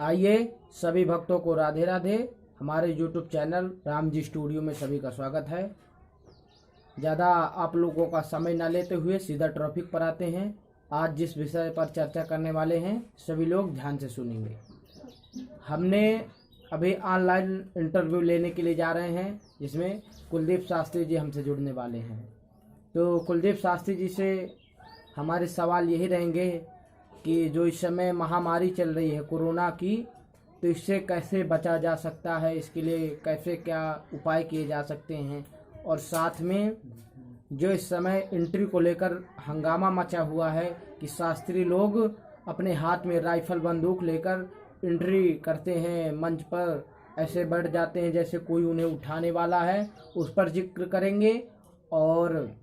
आइए सभी भक्तों को राधे राधे। हमारे YouTube channel Ram ji studio में सभी का स्वागत है। ज़्यादा आप लोगों का समय न लेते हुए सीधा टॉपिक पर आते हैं। आज जिस विषय पर चर्चा करने वाले हैं सभी लोग ध्यान से सुनेंगे। हमने अभी ऑनलाइन इंटरव्यू लेने के लिए जा रहे हैं, जिसमें कुलदीप शास्त्री जी हमसे जुड़ने वाले हैं। तो कुलदीप शास्त्री जी से हमारे सवाल यही रहेंगे कि जो इस समय महामारी चल रही है कोरोना की, तो इससे कैसे बचा जा सकता है, इसके लिए कैसे क्या उपाय किए जा सकते हैं, और साथ में जो इस समय एंट्री को लेकर हंगामा मचा हुआ है कि शास्त्री लोग अपने हाथ में राइफल बंदूक लेकर एंट्री करते हैं, मंच पर ऐसे बैठ जाते हैं जैसे कोई उन्हें उठाने वाला है, उस पर जिक्र करेंगे। और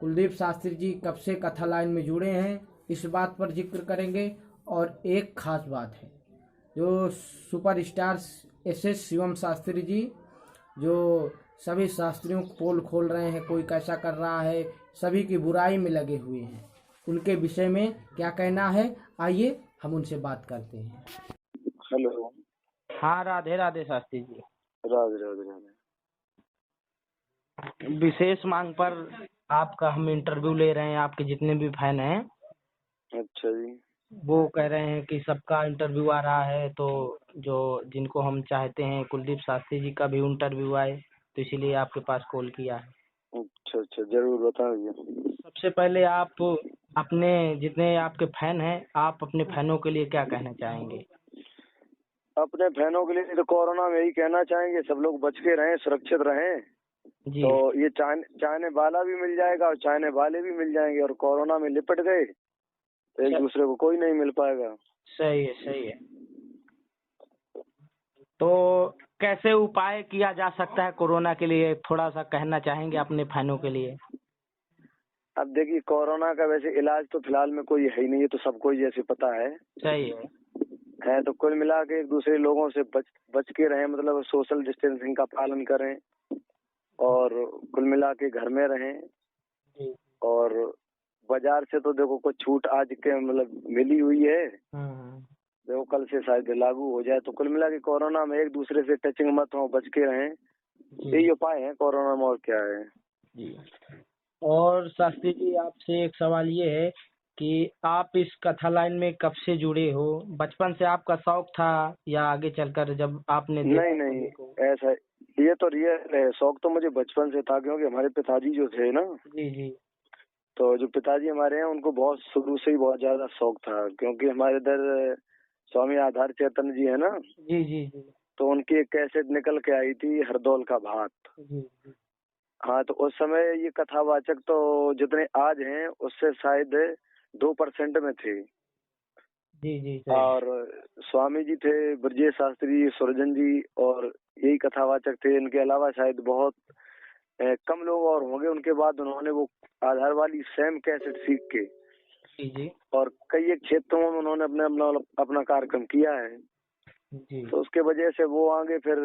कुलदीप शास्त्री जी कब से कथा लाइन में जुड़े हैं इस बात पर जिक्र करेंगे। और एक खास बात है, जो सुपरस्टार SS शिवम शास्त्री जी जो सभी शास्त्रियों को पोल खोल रहे हैं, कोई कैसा कर रहा है, सभी की बुराई में लगे हुए हैं, उनके विषय में क्या कहना है, आइए हम उनसे बात करते हैं। हेलो। हाँ, राधे राधे शास्त्री जी। राधे राधे राधे। विशेष मांग पर आपका हम इंटरव्यू ले रहे हैं। आपके जितने भी फैन हैं अच्छा जी। वो कह रहे हैं कि सबका इंटरव्यू आ रहा है, तो जो जिनको हम चाहते हैं कुलदीप शास्त्री जी का भी इंटरव्यू आए, तो इसीलिए आपके पास कॉल किया है। अच्छा अच्छा, जरूर बताइए। सबसे पहले आप अपने जितने आपके फैन हैं, आप अपने फैनों के लिए क्या कहना चाहेंगे? अपने फैनों के लिए तो कोरोना में यही कहना चाहेंगे, सब लोग बच के रहें, सुरक्षित रहें। जी तो ये चाहने वाला भी मिल जाएगा और चाहने वाले भी मिल जाएंगे, और कोरोना में लिपट गए तो एक दूसरे को कोई नहीं मिल पाएगा। सही है, सही है। तो कैसे उपाय किया जा सकता है कोरोना के लिए, थोड़ा सा कहना चाहेंगे अपने फैनों के लिए? अब देखिए, कोरोना का वैसे इलाज तो फिलहाल में कोई है ही नहीं, ये तो सबको ही जैसे पता है। सही है तो कुल मिला के एक दूसरे लोगों से बच के रहें, मतलब सोशल डिस्टेंसिंग का पालन करें, और कुल मिला के घर में रहें। जी। और बाजार से तो देखो कुछ छूट आज के मतलब मिली हुई है, देखो कल से शायद लागू हो जाए। तो कुल मिला के कोरोना में एक दूसरे से टचिंग मत हो, बच के रहें, यही उपाय है कोरोना में, और क्या है। जी। और शास्त्री जी, आपसे एक सवाल ये है कि आप इस कथा लाइन में कब से जुड़े हो? बचपन से आपका शौक था या आगे चलकर जब आपने नहीं नहीं, ऐसा ये तो रियल है, शौक तो मुझे बचपन से था, क्योंकि हमारे पिताजी जो थे ना, जी जी, तो जो पिताजी हमारे हैं उनको बहुत शुरू से ही बहुत ज्यादा शौक था, क्योंकि हमारे इधर स्वामी आधार चैतन्य जी है ना, जी जी जी, तो उनकी एक कैसेट निकल के आई थी, हरदौल का भात। जी जी, हाँ, तो उस समय ये कथावाचक तो जितने आज हैं उससे शायद 2% में थे। जी जी, और स्वामी जी थे, ब्रजेश शास्त्री, सुरजन जी, और यही कथावाचक थे। इनके अलावा शायद बहुत कम लोग और होंगे। उनके बाद उन्होंने वो आधार वाली सेम कैसेट सीख के जी जी, और कई एक क्षेत्रों में उन्होंने अपना कार्यक्रम किया है। जी तो उसके वजह से वो आगे फिर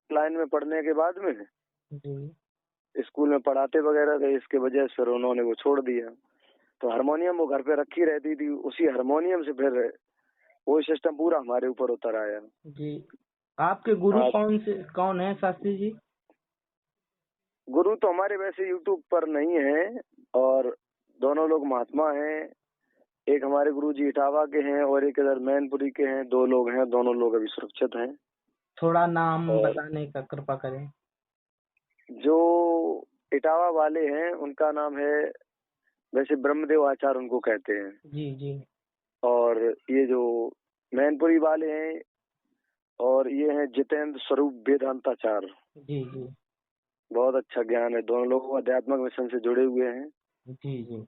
लाइन में पढ़ने के बाद में जी, स्कूल में पढ़ाते वगैरह थे, इसके वजह से फिर उन्होंने वो छोड़ दिया। तो हारमोनियम वो घर पे रखी रहती थी, उसी हारमोनियम से फिर वो सिस्टम पूरा हमारे ऊपर उतर आया। जी। आपके गुरु हाँ, कौन है शास्त्री जी? गुरु तो हमारे वैसे यूट्यूब पर नहीं है, और दोनों लोग महात्मा हैं। एक हमारे गुरु जी इटावा के हैं और एक इधर मैनपुरी के हैं, 2 लोग हैं, दोनों लोग अभी सुरक्षित हैं। थोड़ा नाम और बताने का कृपा करें। जो इटावा वाले हैं उनका नाम है, वैसे ब्रह्मदेव आचार्य उनको कहते हैं। जी जी, और ये जो मैनपुरी वाले हैं, और ये हैं जितेंद्र स्वरूप वेदांताचार्य। जी जी, बहुत अच्छा ज्ञान है, दोनों लोग आध्यात्मिक मिशन से जुड़े हुए हैं। जी जी।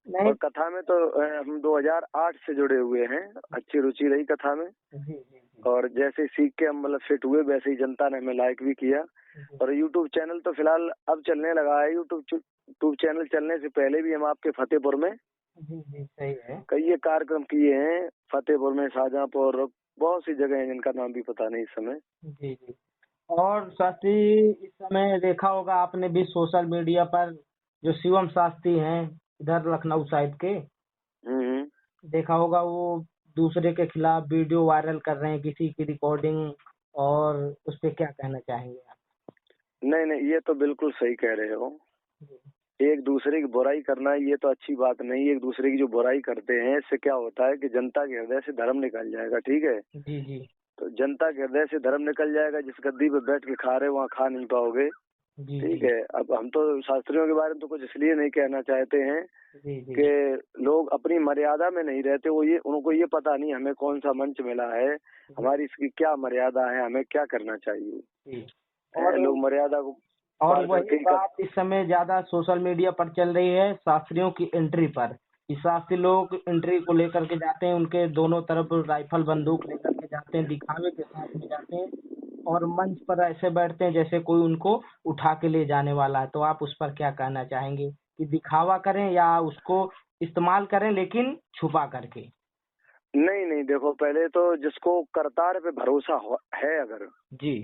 और नहीं। कथा में तो हम 2008 से जुड़े हुए हैं, अच्छी रुचि रही कथा में। जी जी जी, और जैसे सीख के हम मतलब फिट हुए, वैसे ही जनता ने हमें लाइक भी किया। और यूट्यूब चैनल तो फिलहाल अब चलने लगा है। यूट्यूब चैनल चलने से पहले भी हम आपके फतेहपुर में जी जी, सही है। कई ये कार्यक्रम किए हैं, फतेहपुर में, शाहजहांपुर, बहुत सी जगह हैं जिनका नाम भी पता नहीं इस समय। जी जी। और शास्त्री, इस समय देखा होगा आपने भी सोशल मीडिया पर, जो शिवम शास्त्री हैं इधर लखनऊ साइड के, हम्म। देखा होगा वो दूसरे के खिलाफ वीडियो वायरल कर रहे हैं, किसी की रिकॉर्डिंग, और उस पे क्या कहना चाहेंगे आप? नहीं नहीं, ये तो बिल्कुल सही कह रहे हो। एक दूसरे की बुराई करना ये तो अच्छी बात नहीं। एक दूसरे की जो बुराई करते हैं इससे क्या होता है कि जनता के हृदय से धर्म निकल जाएगा, ठीक है। जी जी तो जनता के हृदय से धर्म निकल जाएगा, जिस गद्दी पे बैठ के खा रहे वहाँ खा नहीं पाओगे, जी ठीक जी है। अब हम तो शास्त्रियों के बारे में तो कुछ इसलिए नहीं कहना चाहते हैं जी जी कि लोग अपनी मर्यादा में नहीं रहते। वो ये उनको ये पता नहीं हमें कौन सा मंच मिला है, हमारी इसकी क्या मर्यादा है, हमें क्या करना चाहिए। जी। लोग मर्यादा को और पार वही करके ही बात इस समय ज्यादा सोशल मीडिया पर चल रही है, शास्त्रियों की एंट्री पर। इस शास्त्री लोग एंट्री को लेकर के जाते हैं, उनके दोनों तरफ राइफल बंदूक लेकर के जाते हैं, दिखावे के साथ में जाते हैं, और मंच पर ऐसे बैठते हैं जैसे कोई उनको उठा के ले जाने वाला है। तो आप उस पर क्या कहना चाहेंगे कि दिखावा करें या उसको इस्तेमाल करें, लेकिन छुपा करके? नहीं नहीं, देखो पहले तो जिसको करतार पे भरोसा है, अगर जी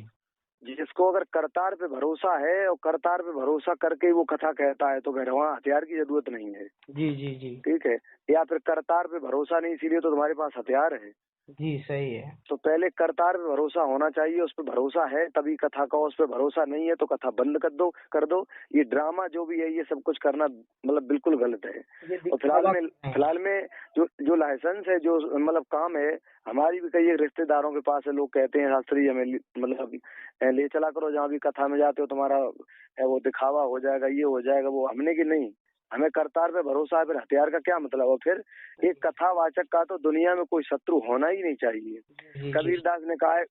जिसको अगर करतार पे भरोसा है और करतार पे भरोसा करके ही वो कथा कहता है तो फिर वहाँ हथियार की जरूरत नहीं है, जी जी जी ठीक है। या फिर करतार पे भरोसा नहीं इसीलिए तो तुम्हारे पास हथियार है। जी सही है। तो पहले करतार पे भरोसा होना चाहिए, उस पर भरोसा है तभी कथा का, उस पर भरोसा नहीं है तो कथा बंद कर दो। ये ड्रामा जो भी है ये सब कुछ करना मतलब बिल्कुल गलत है। ये और दिखावा है। फिलहाल में जो जो लाइसेंस है, जो मतलब काम है, हमारी भी कई रिश्तेदारों के पास है, लोग कहते हैं शास्त्री हमें मतलब ले चला करो जहाँ भी कथा में जाते हो, तुम्हारा वो दिखावा हो जाएगा, ये हो जाएगा वो। हमने की नहीं, हमें करतार पे भरोसा है, फिर हथियार का क्या मतलब है। फिर एक कथावाचक का तो दुनिया में कोई शत्रु होना ही नहीं चाहिए। जी कबीरदास ने कहा है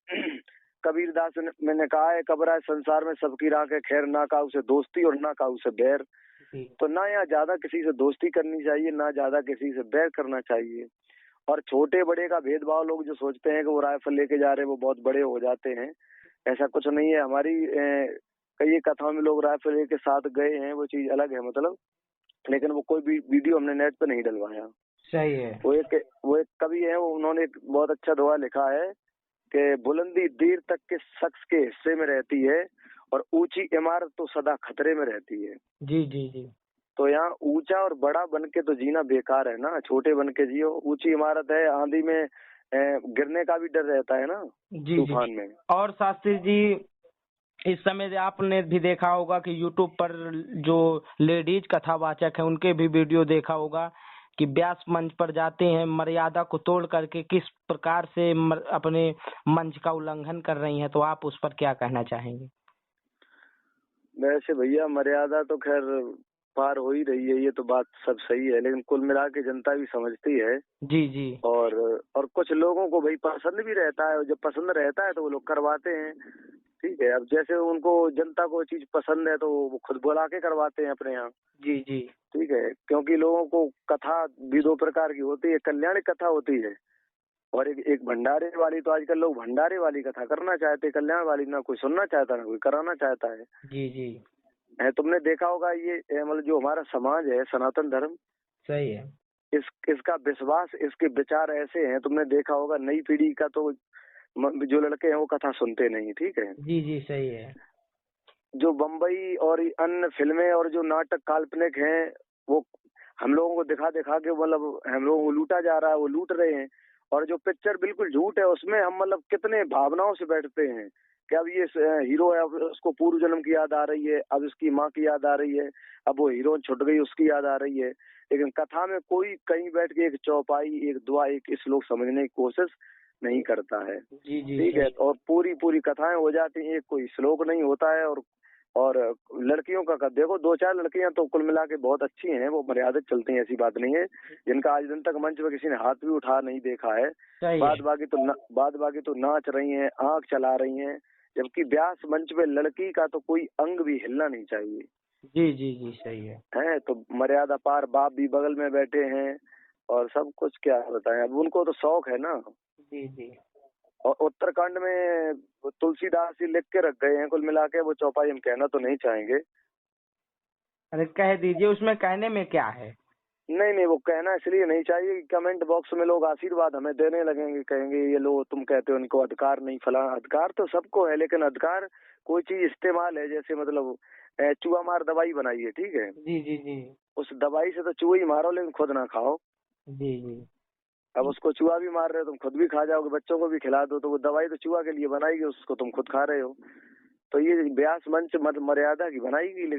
कबीरदास ने मैंने कहा है, कबरा संसार में सबकी राख है खैर, ना का उसे दोस्ती और ना का उसे बैर। जी तो ना यहाँ ज्यादा किसी से दोस्ती करनी चाहिए, ना ज्यादा किसी से बैर करना चाहिए। और छोटे बड़े का भेदभाव, लोग जो सोचते हैं कि वो राइफल लेके जा रहे हैं वो बहुत बड़े हो जाते हैं, ऐसा कुछ नहीं है। हमारी कई कथाओं में लोग राइफल लेके साथ गए हैं, वो चीज अलग है मतलब, लेकिन वो कोई भी वीडियो हमने नेट पे नहीं डलवाया। सही है। वो एक कवि है, वो उन्होंने एक बहुत अच्छा दोहा लिखा है कि बुलंदी देर तक के शख्स के हिस्से में रहती है और ऊंची इमारत तो सदा खतरे में रहती है। जी जी जी तो यहाँ ऊंचा और बड़ा बन के तो जीना बेकार है ना, छोटे बन के जियो। ऊंची इमारत है, आंधी में गिरने का भी डर रहता है ना, जी तूफान जी। में। और शास्त्री जी, इस समय आपने भी देखा होगा कि यूट्यूब पर जो लेडीज कथावाचक है उनके भी वीडियो देखा होगा कि व्यास मंच पर जाते हैं, मर्यादा को तोड़ करके किस प्रकार से अपने मंच का उल्लंघन कर रही हैं। तो आप उस पर क्या कहना चाहेंगे? वैसे भैया मर्यादा तो खैर पार हो ही रही है, ये तो बात सब सही है, लेकिन कुल मिला के जनता भी समझती है। जी जी और कुछ लोगों को भाई पसंद भी रहता है, और जब पसंद रहता है तो वो लोग करवाते हैं, ठीक है। अब जैसे उनको जनता को चीज पसंद है तो वो खुद बुला के करवाते हैं अपने यहाँ, जी जी ठीक है। क्योंकि लोगों को कथा भी दो प्रकार की होती है, कल्याण कथा होती है और एक भंडारे वाली। तो आजकल लोग भंडारे वाली कथा करना चाहते, कल्याण वाली ना कोई सुनना चाहता ना कोई कराना चाहता है। जी जी तुमने देखा होगा ये मतलब जो हमारा समाज है सनातन धर्म, सही है। इसका विश्वास, इसके विचार ऐसे हैं, तुमने देखा होगा नई पीढ़ी का तो जो लड़के हैं वो कथा सुनते नहीं, ठीक है। जी जी सही है। जो बम्बई और अन्य फिल्में और जो नाटक काल्पनिक हैं वो हम लोगों को दिखा दिखा के मतलब हम लोगों को लूटा जा रहा है, वो लूट रहे हैं। और जो पिक्चर बिल्कुल झूठ है उसमें हम मतलब कितने भावनाओं से बैठते हैं कि अब ये हीरो है, अब उसको पूर्व जन्म की याद आ रही है, अब उसकी माँ की याद आ रही है, अब वो हीरोइन छुट गई उसकी याद आ रही है। लेकिन कथा में कोई कहीं बैठ के एक चौपाई, एक दुआ, एक श्लोक समझने की कोशिश नहीं करता है, जी जी ठीक है। सही। और पूरी पूरी कथाएं हो जाती हैं, एक कोई श्लोक नहीं होता है। और लड़कियों का देखो, दो चार लड़कियां तो कुल मिला के बहुत अच्छी हैं, वो मर्यादित चलती हैं, ऐसी बात नहीं है, जिनका आज दिन तक मंच पर किसी ने हाथ भी उठा नहीं देखा है। सही है। बाद बाकी तो नाच रही हैं, आंख चला रही हैं, जबकि व्यास मंच पे लड़की का तो कोई अंग भी हिलना नहीं चाहिए। जी जी जी सही है। तो मर्यादा पार बाप भी बगल में बैठे हैं और सब कुछ, क्या बताएं। अब उनको तो शौक है ना। जी जी और उत्तराखंड में तुलसीदास जी लिख के रख गए हैं, कुल मिला के वो चौपाई हम कहना तो नहीं चाहेंगे। अरे कह दीजिए, उसमें कहने में क्या है? नहीं नहीं, वो कहना इसलिए नहीं चाहिए कि कमेंट बॉक्स में लोग आशीर्वाद हमें देने लगेंगे, कहेंगे ये लो तुम कहते हो इनको अधिकार नहीं, फला। अधिकार तो सबको है, लेकिन अधिकार कोई चीज इस्तेमाल है, जैसे मतलब चूहा मार दवाई बनाई है, ठीक है। जी जी जी उस दवाई से तो चूहे ही मारो लेकिन खुद ना खाओ। जी जी अब उसको चूहा भी मार रहे हो, तुम खुद भी खा जाओगे, बच्चों को भी खिला दो, तो वो दवाई तो चूहा के लिए बनाएगी, उसको तुम खुद खा रहे हो। तो ये व्यास मंच मर्यादा की बनाएगी, लेकिन